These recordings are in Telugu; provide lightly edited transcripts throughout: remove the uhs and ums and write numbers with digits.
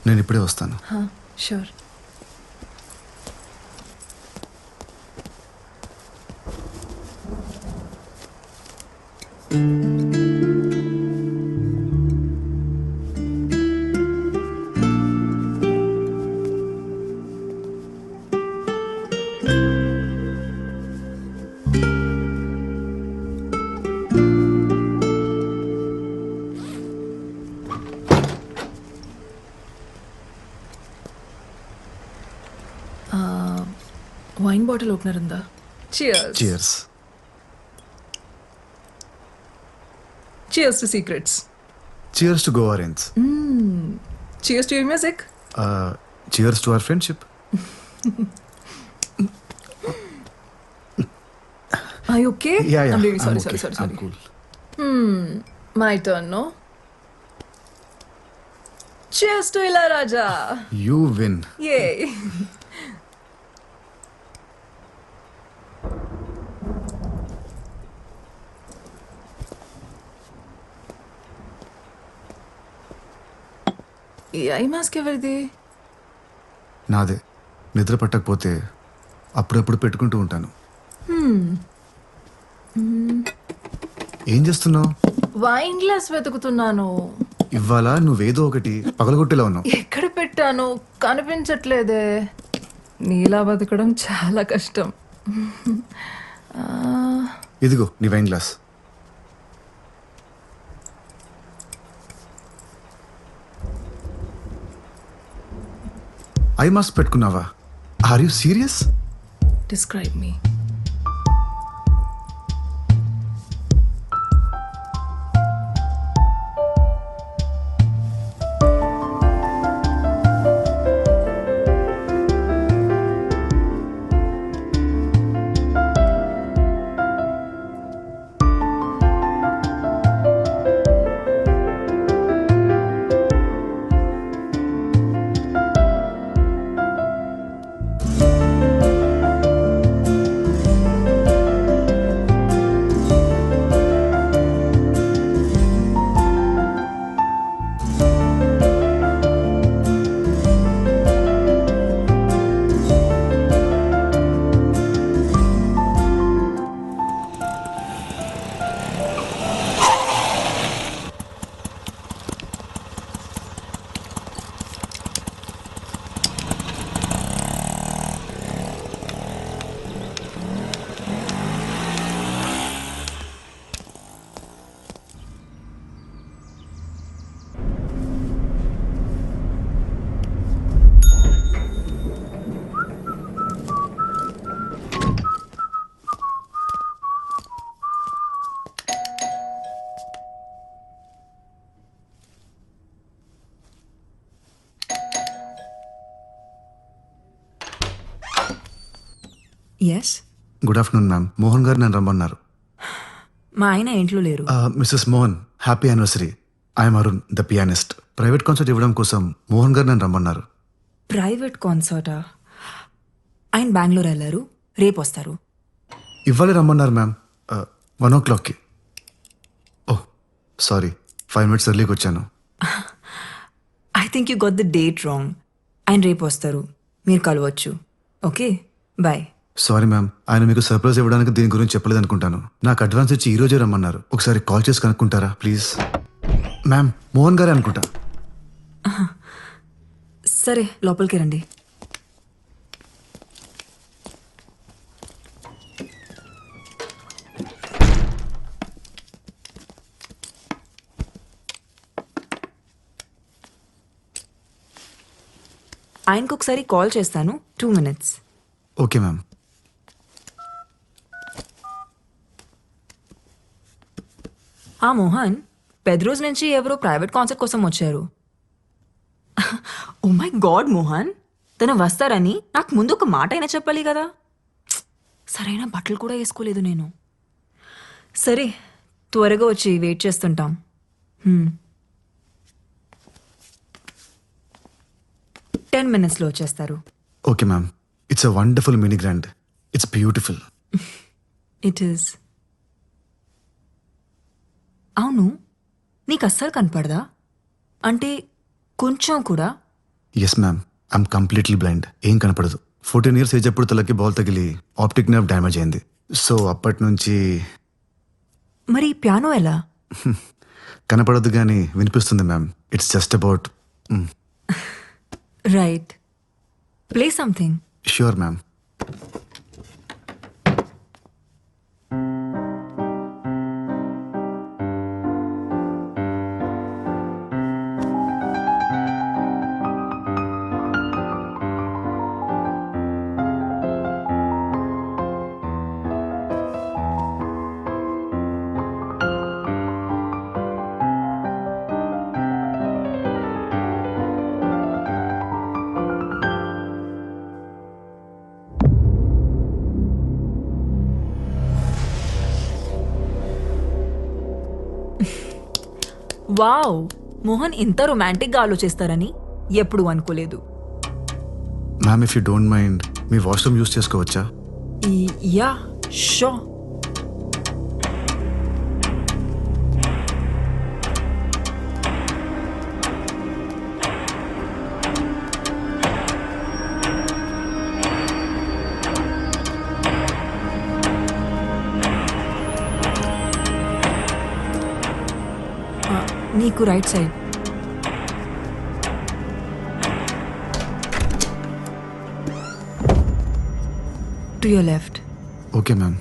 నేను ఇప్పుడే వస్తాను. షూర్. వైన్ బాటిల్ ఓపెనర్ ఉందా? Cheers. Cheers. Cheers to secrets. Cheers to Goa range. Cheers to your music. Cheers to our friendship. Are you okay? Yeah. I'm really sorry, I'm okay. sorry. I'm cool. My turn, no? Cheers to Ilayaraja. You win. Yay. ఈ ఐ మాస్క్ ఎవరిది? నాదే. నిద్ర పట్టకపోతే అప్పుడప్పుడు పెట్టుకుంటూ ఉంటాను. ఏం చేస్తున్నావు? వైన్ గ్లాస్ వెతుకుతున్నాను. ఇవాళ నువ్వేదో ఒకటి పగలగొట్టేలా ఉన్నావు. ఎక్కడ పెట్టాను కనిపించట్లేదే. నీలా బతకడం చాలా కష్టం. ఇదిగో నీ వైన్ గ్లాస్. ఐ మాస్క్ పెట్టుకున్నావా? Are you serious? Describe me. Yes. Good afternoon ma'am. Mohan garu నన్ను రమ్మన్నారు. మా ఆయన ఇంట్లో లేరు. Mrs Mohan, happy anniversary. I'm Arun, the pianist. Private concert ఇవ్వడం కోసం మోహన్ గారు నన్ను రమ్మన్నారు. ప్రైవేట్ కాన్సర్టా? ఆయన బెంగళూరు వెళ్ళారు, రేపు వస్తారు. ఇవ్వాలి రమ్మన్నారు మ్యామ్. 1 o'clockకి. ఓ సారీ, 5 minutes ఎర్లీకి వచ్చాను. I think you got the date wrong. ఆయన రేపు వస్తారు, మీరు కలవచ్చు. Okay, bye. సారీ మ్యామ్, ఆయన మీకు సర్ప్రైజ్ ఇవ్వడానికి దీని గురించి చెప్పలేదు అనుకుంటాను. నాకు అడ్వాన్స్ ఇచ్చి ఈ రోజే రమ్మన్నారు. ఒకసారి కాల్ చేసి కనుక్కుంటారా ప్లీజ్? మ్యామ్, మోహన్ గారే అనుకుంటా. సరే, లోపలికి రండి. ఆయనకు ఒకసారి కాల్ చేస్తాను. 2 minutes. Okay ma'am. మోహన్, పెద్ద నుంచి ఎవరో ప్రైవేట్ కాన్సర్ట్ కోసం వచ్చారు. ఓ మై గాడ్ మోహన్, తను వస్తారని నాకు ముందు ఒక మాట అయినా చెప్పాలి కదా. సరైన బట్టలు కూడా వేసుకోలేదు నేను. సరే, త్వరగా వచ్చి వెయిట్ చేస్తుంటాం. 10 minutesలో వచ్చేస్తారు. Okay ma'am. It's a wonderful mini grand. It's beautiful. It is. అవును, నీకు అస్సలు కనపడదా? అంటే కొంచెం కూడా? Yes ma'am, I'm completely blind. ఏం కనపడదు. 14 ఇయర్స్ ఏజ్ అప్పుడు తలకి బాల్ తగిలి ఆప్టిక్ నర్వ్ డ్యామేజ్ అయింది. సో అప్పటి నుంచి మరి పియానో ఎలా? కనపడదు కానీ వినిపిస్తుంది ma'am. It's just about. Right, play something. Sure ma'am. Wow, Mohan ఇంత రొమాంటిక్గా ఆలోచిస్తారని ఎప్పుడు అనుకోలేదు. Ma'am if you don't mind me washroom use చేసుకోవచ్చా? Yeah, show. నీకు right side. To your left. Okay ma'am.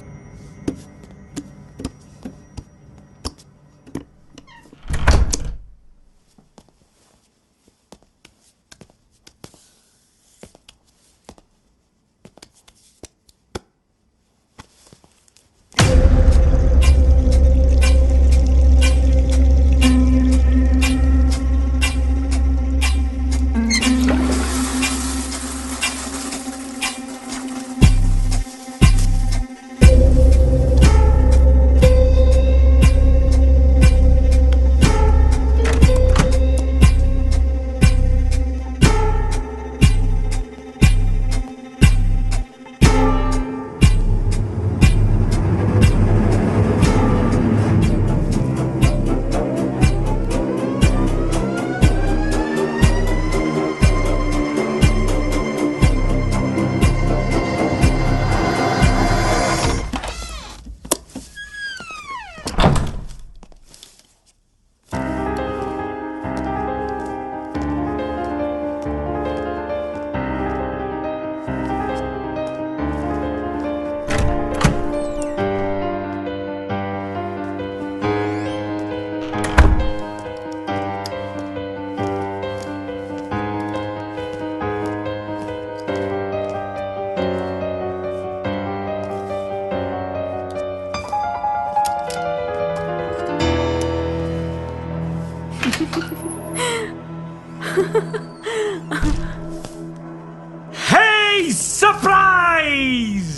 Hey, surprise!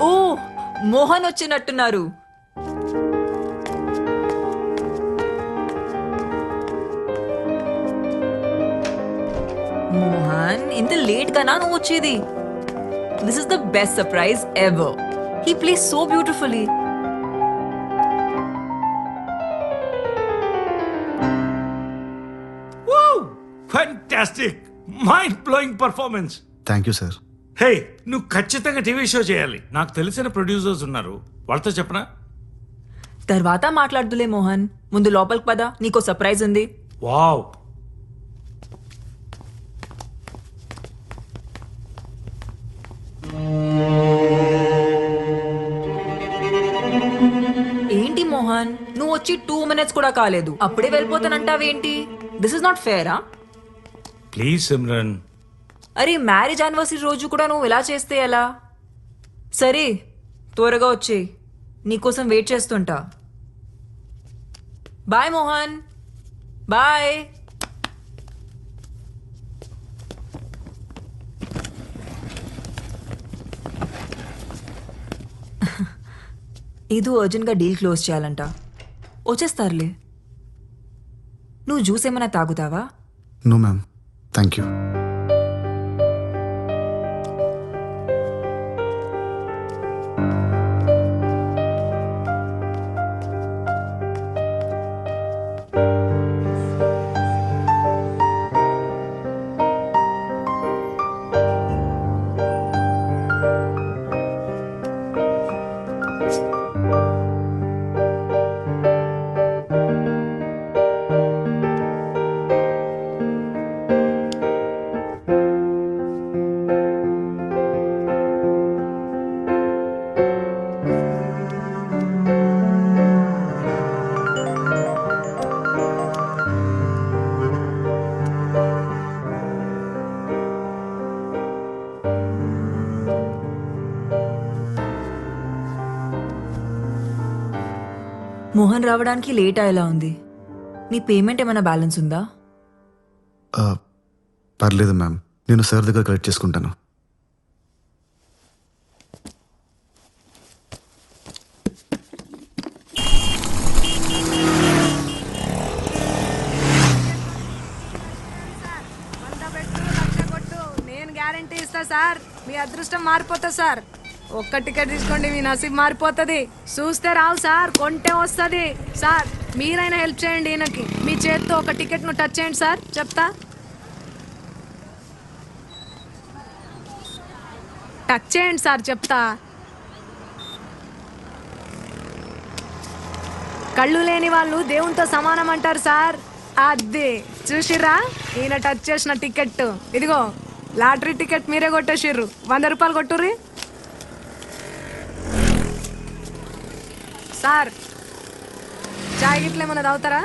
Oh, Mohan వచ్చినట్టున్నారు. మోహన్, ఇంత లేట్ గానా నువ్వు వచ్చేది? This is the best surprise ever. He plays so beautifully. Woo! Fantastic! Mind-blowing performance. Thank you sir. Hey, నువ్వు ఖచ్చితంగా టీవీ షో చేయాలి. నాకు తెలిసిన ప్రొడ్యూసర్స్ ఉన్నారు, వాళ్ళతో చెప్పనా? తర్వాత మాట్లాడుదులే మోహన్, ముందు లోపలికి పద, నీకో సర్ప్రైజ్ ఉంది. వావ్! ఏంటి మోహన్, నువ్వు వచ్చి 2 minutes కూడా కాలేదు, అప్పుడే వెళ్ళిపోతానంటావేంటి? దిస్ ఇస్ నాట్ ఫేరా? ప్లీజ్ సిమ్రన్. అరే, మ్యారేజ్ యానివర్సరీ రోజు కూడా నువ్వు ఇలా చేస్తే ఎలా? సరే, త్వరగా వచ్చేయ్, నీకోసం వెయిట్ చేస్తుంటా. Bye Mohan, bye. ఏదో అర్జెంట్గా డీల్ క్లోజ్ చేయాలంట, వచ్చేస్తారులే. నువ్వు జ్యూస్ ఏమైనా తాగుతావా? No ma'am, thank you. Mohan రావడానికి లేట్ అయ్యేలా ఉంది. నీ పేమెంట్ ఏమైనా బ్యాలెన్స్ ఉందా? పర్లేదు మ్యామ్, నేను సార్ దగ్గర కలెక్ట్ చేసుకుంటాను. నేను గ్యారంటీ ఇస్తా సార్, మీ అదృష్టం మారిపోతుంది సార్. ఒక్క టికెట్ తీసుకోండి, మీ నసీబ్ మారిపోతుంది. చూస్తే రావు సార్, కొంటే వస్తుంది సార్. మీరైనా హెల్ప్ చేయండి ఈయనకి. మీ చేత్తో ఒక టికెట్ ను టచ్ చేయండి సార్, చెప్తా. టచ్ చేయండి సార్, చెప్తా. కళ్ళు లేని వాళ్ళు దేవునితో సమానం అంటారు సార్. అది చూసిర్రా, ఈయన టచ్ చేసిన టికెట్ ఇదిగో. లాటరీ టికెట్ మీరే కొట్టేసిర్రు. 100 రూపాయలు కొట్టుర్రి సార్. చాయ్ గిట్ల ఏమైనా తాగుతారా?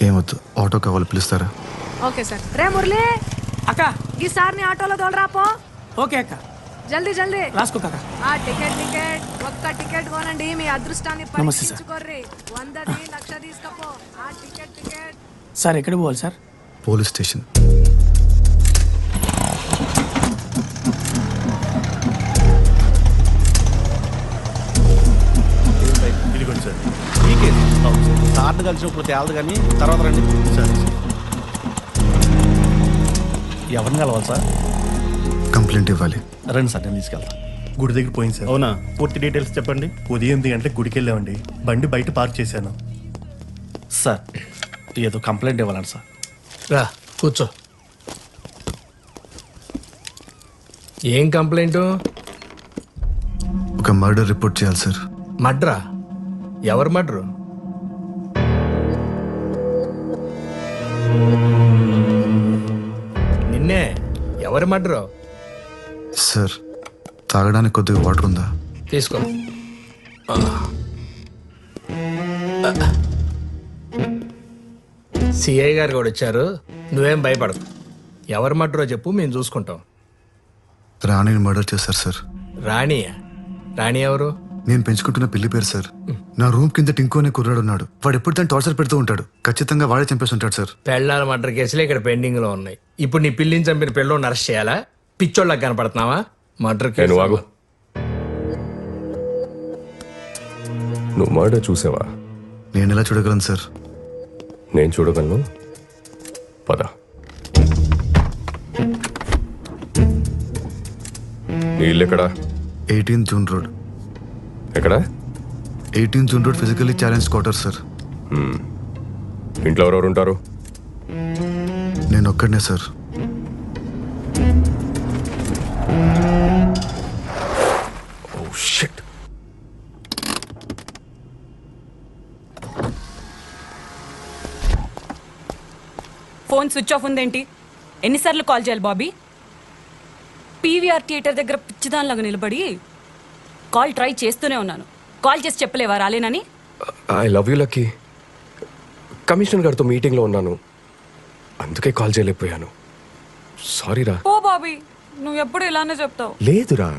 ఏమొద్దు, ఆటో కావాలి, పిలుస్తారా? Okay sir. రే మురళి, అక్క ఈ సార్ని ఆటోలో తోలరాపో. ఓకే అక్క, జల్దీ జల్దీ. రాసుకో కాక. ఆ టికెట్ ఒక్క టికెట్ కొనండి, మీ అదృష్టాన్ని నమస్తే సార్. పరీక్షించుకోర్రి. 100ది 1,00,000 తీసుకపో. ఆ టికెట్ సార్ ఎక్కడికి పోవాలి సార్? Police station. ఇదిగోండి సార్. మీకే సార్ని కలిసినప్పుడు తేలదు కానీ తర్వాత రండి సార్. ఎవరిని కలవాలి సార్? కంప్లైంట్ ఇవ్వాలి. రండి సార్, నేను తీసుకెళ్తాను. గుడి దగ్గర పోయింది సార్. అవునా? పూర్తి డీటెయిల్స్ చెప్పండి. ఉదయం 8 గంటలకు గుడికి వెళ్ళామండి. బండి బయట పార్క్ చేశాను. సార్ ఏదో కంప్లైంట్ ఇవ్వాలండి సార్. రా కూర్చో. ఏం కంప్లైంట్? ఒక మర్డర్ రిపోర్ట్ చేయాలి సార్. మడ్రా? ఎవరు మడ్రు? నిన్నే. ఎవరు మడ్రు? సార్, తాగడానికి కొద్దిగా వాటర్ ఉందా? తీసుకో. సిఐ గారు కూడా వచ్చారు, నువ్వేం భయపడకు. ఎవరు మడ్రో చెప్పు, మేము చూసుకుంటాం. రాణిని మర్డర్ చేశారు సార్. రాణియా? రాణి ఎవరు? నేను పెంచుకుంటున్న పిల్లి పేరు సార్. నా రూమ్ కింద టింకో అనే కుర్రాడు ఉన్నాడు. వాడు ఎప్పుడు తను టార్చర్ పెడుతూ ఉంటాడు. ఖచ్చితంగా వాడే చంపేసి ఉంటాడు సార్. పెళ్ళాల మర్డర్ కేసులు ఇక్కడ పెండింగ్ లో ఉన్నాయి. ఇప్పుడు నీ పిల్లిని చంపిన పిల్లోని అరెస్ట్ చేయాలా? పిచ్చోళ్ళకి కనపడుతున్నావా? Murder case. నువ్వు మర్డర్ చూసావా? నేను ఎలా చూడగలను సార్? నేను చూడగలను. పద. నీ ఇల్లు ఎక్కడా? 18 జూన్ రోడ్. ఎక్కడా? 18 June road physically challenge quarter sir. ఇంట్లో ఎవరెవరు ఉంటారు? నేను ఒక్కడనే sir. Oh shit. Phone switch off ఉందేంటి? ఎన్నిసార్లు కాల్ చేయాలి బాబీ? పీవీఆర్ థియేటర్ దగ్గర పిచ్చిదానిలాగా నిలబడి కాల్ ట్రై చేస్తూనే ఉన్నాను. కాల్ చేసి చెప్పలేవా రాలేనని? I love you lucky. Commissioner గారితో మీటింగ్లో ఉన్నాను, అందుకే కాల్ చేయలేకపోయాను. సారీరా. ఓ బాబీ, నువ్వు ఎప్పుడు ఇలానే చెప్తావు. లేదురా,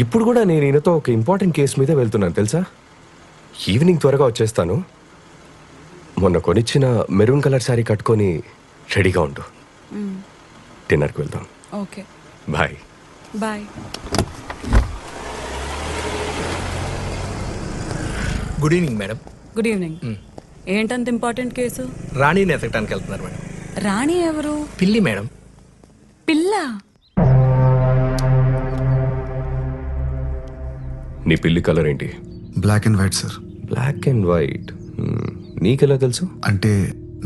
ఇప్పుడు కూడా నేను ఈయనతో ఒక ఇంపార్టెంట్ కేసు మీద వెళ్తున్నాను తెలుసా. ఈవినింగ్ త్వరగా వచ్చేస్తాను. మొన్న కొనిచ్చిన మెరూన్ కలర్ శారీ కట్టుకొని రెడీగా ఉండు. డిన్నర్కి వెళ్దాం. Okay, bye. Bye. Good evening madam. Good evening. ఏంటంత ఇంపార్టెంట్ కేసు? రాణిని ఎతకడానికి వెళ్తున్నారు మేడం. రాణి ఎవరు? పిల్లి మేడం. పిల్ల? నీ పిల్లి కలర్ ఏంటి? Black and white sir. Black and white. నీకెలా తెలుసు? అంటే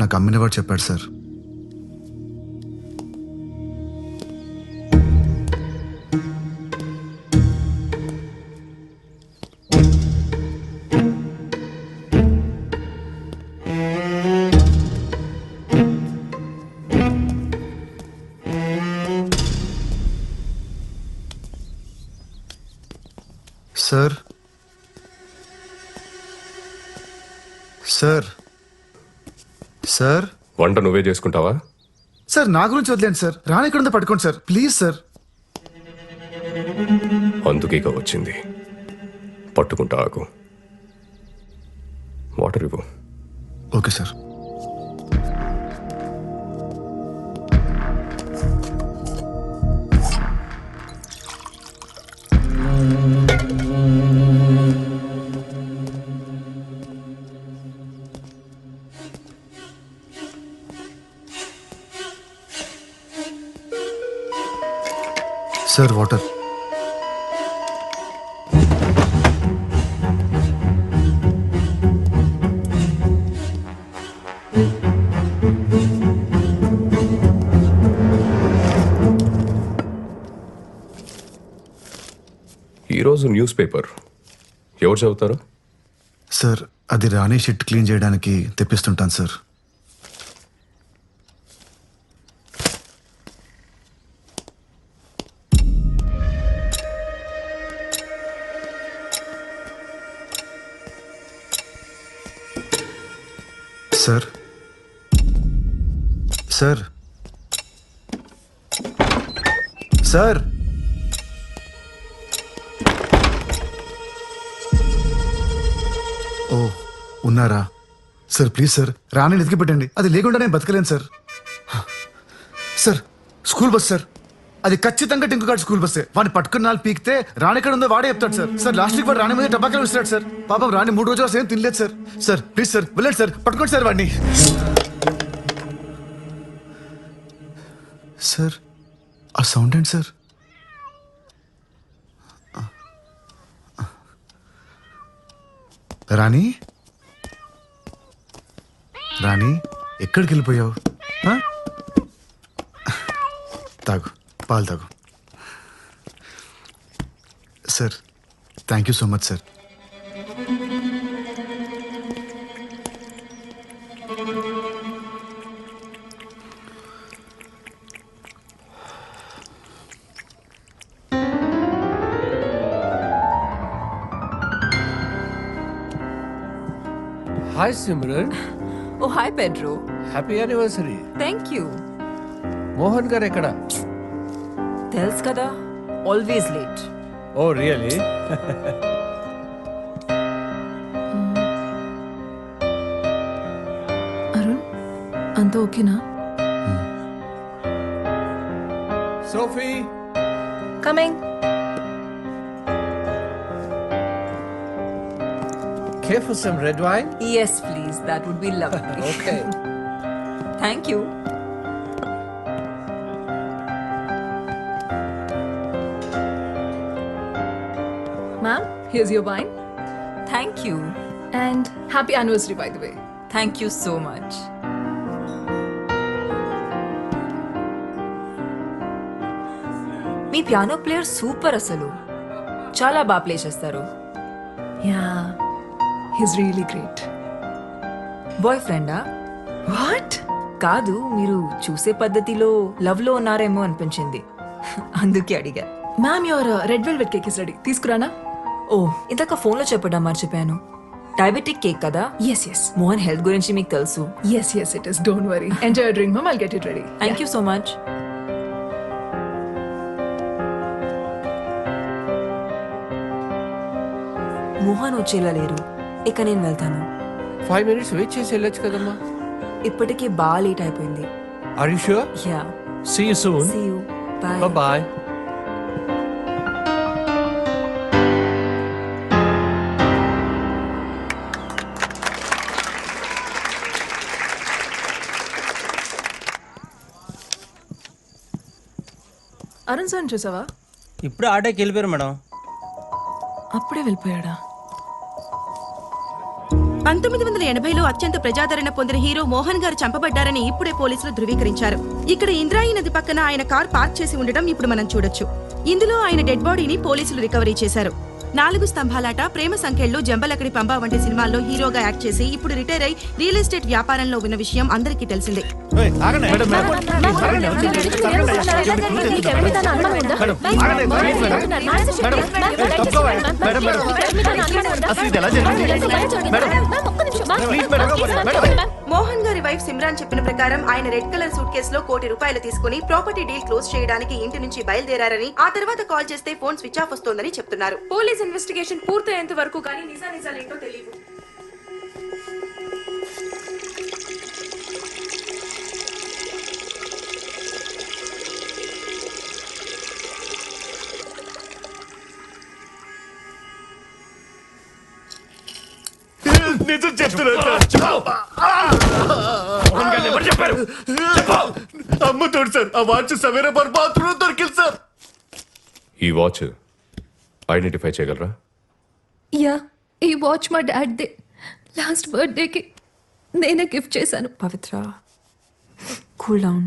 నాకు అమ్మిన వాడు చెప్పాడు సార్. సార్ సార్ సార్ వంట నువ్వే చేసుకుంటావా? సార్ నా గురించి వదిలేండి సార్. రాని ఎక్కడుందో పట్టుకోండి సార్ ప్లీజ్ సార్. అందుకేగా వచ్చింది. పట్టుకుంటా ఆగు. వాటర్ ఇవ్వు. Okay sir. Sir water. ఈరోజు న్యూస్ పేపర్ ఎవరు చదువుతారు? సార్ అది రాణి షిట్ క్లీన్ చేయడానికి తెప్పిస్తుంటాను సార్. సార్ సార్ సార్ ఓ ఉన్నారా సార్? ప్లీజ్ సార్ రాణిని ఎతికి పెట్టండి. అది లేకుండా నేను బతకలేను sir. Sir school bus sir, అది ఖచ్చితంగా టింకు గార్డ్ స్కూల్ బస్సే. వాడిని పట్టుకున్న నాలుగు పీకితే రాణి ఎక్కడ ఉందో వాడే చెప్తాడు సార్. సార్ లాస్ట్ వీక్ వాడు రాణి మీద టబాకాలు ఇస్తాడు సార్. పాపం రాణి 3 రోజులు అసలు ఏం తినలేదు సార్. సార్ ప్లీజ్ సార్ వెళ్ళండి సార్, పట్టుకోండి సార్ వాడిని. సార్ ఆ సౌండ్ ఏంటి సార్? రాణి రాణి ఎక్కడికి వెళ్ళిపోయావు? తాగు, పాలు తాగు. Sir thank you so much sir. Hi Simran. Oh hi Pedro. Happy anniversary. Thank you. Mohan గారు ఎక్కడ? తెలుసు కదా, always late. Oh really? Arun అంతా ఓకేనా? Sophie. Coming. Care for some red wine? Yes, please. That would be lovely. Okay. Thank you. Ma'am, here's your wine. Thank you. And happy anniversary, by the way. Thank you so much. మీ పియానో ప్లేయర్ సూపర్ అసలు. చాలా బాగా ప్లే చేస్తారు. Yeah, he's really great. Boy ఫ్రెండా? What? కాదు, మీరు చూసే పద్ధతిలో లవ్ లో ఉన్నారేమో అనిపించింది, అందుకే అడిగా. Ma'am, your red velvet cake is ready. తీసుకురానా? ఓ, ఇందాక ఫోన్ లో చెప్పడం మర్చిపోయాను. డయాబెటిక్ కేక్ కదా? Yes, yes. మోహన్ హెల్త్ గురించి మీకు తెలుసు. Yes, yes, it is. Don't worry. Enjoy your drink, ma'am. I'll get it ready. Thank you so much. Mohan వచ్చేలా లేరు, ఇక నేను వెళ్తాను. 5 minutes వెయిట్ చేసి వెళ్ళొచ్చు కదమ్మా. ఇప్పటికే బాగా లేట్ అయిపోయింది. Are you sure? Yeah. See you soon. See you. Bye. Bye bye. Arun sir చూసావా? ఇప్పుడు ఆటోకి వెళ్ళిపోయారు మేడం. అప్పుడే వెళ్ళిపోయాడా? 1980లో అత్యంత ప్రజాదరణ పొందిన హీరో మోహన్ గారు చంపబడ్డారని ఇప్పుడే పోలీసులు ధృవీకరించారు. ఇక్కడ ఇంద్రాయి నది పక్కన ఆయన కార్ పార్క్ చేసి ఉండడం ఇప్పుడు మనం చూడొచ్చు. ఇందులో ఆయన డెడ్ బాడీని పోలీసులు రికవరీ చేశారు. 4 స్తంభాలాట, ప్రేమ సంఖ్యలు, జంబలకడి పంబ వంటి సినిమాల్లో హీరోగా యాక్ట్ చేసి ఇప్పుడు రిటైర్ అయి రియల్ ఎస్టేట్ వ్యాపారంలో ఉన్న విషయం అందరికీ తెలిసిందే. మోహన్ గారి వైఫ్ సిమ్రాన్ చెప్పిన ప్రకారం ఆయన రెడ్ కలర్ సూట్ కేసులో ₹1 కోటి తీసుకుని ప్రాపర్టీ డీల్ క్లోజ్ చేయడానికి ఇంటి నుంచి బయలుదేరారని, ఆ తర్వాత కాల్ చేస్తే ఫోన్ స్విచ్ ఆఫ్ వస్తోందని చెప్తున్నారు. పోలీస్ ఇన్వెస్టిగేషన్ పూర్తయ్యేంత వరకు కానీ నిజానిజాలేంటో తెలియదు. నిజం చెప్తున్నా అమ్ముతాడు సార్. ఆ వాచ్ సవేరా బాత్రూమ్ దొరికింది సార్. ఈ వాచ్ ఐడెంటిఫై చేయగలరా? యా, ఈ వాచ్ మా డాడ్ దే. లాస్ట్ బర్త్డేకి నేనే గిఫ్ట్ చేశాను. పవిత్ర, కూల్ డౌన్.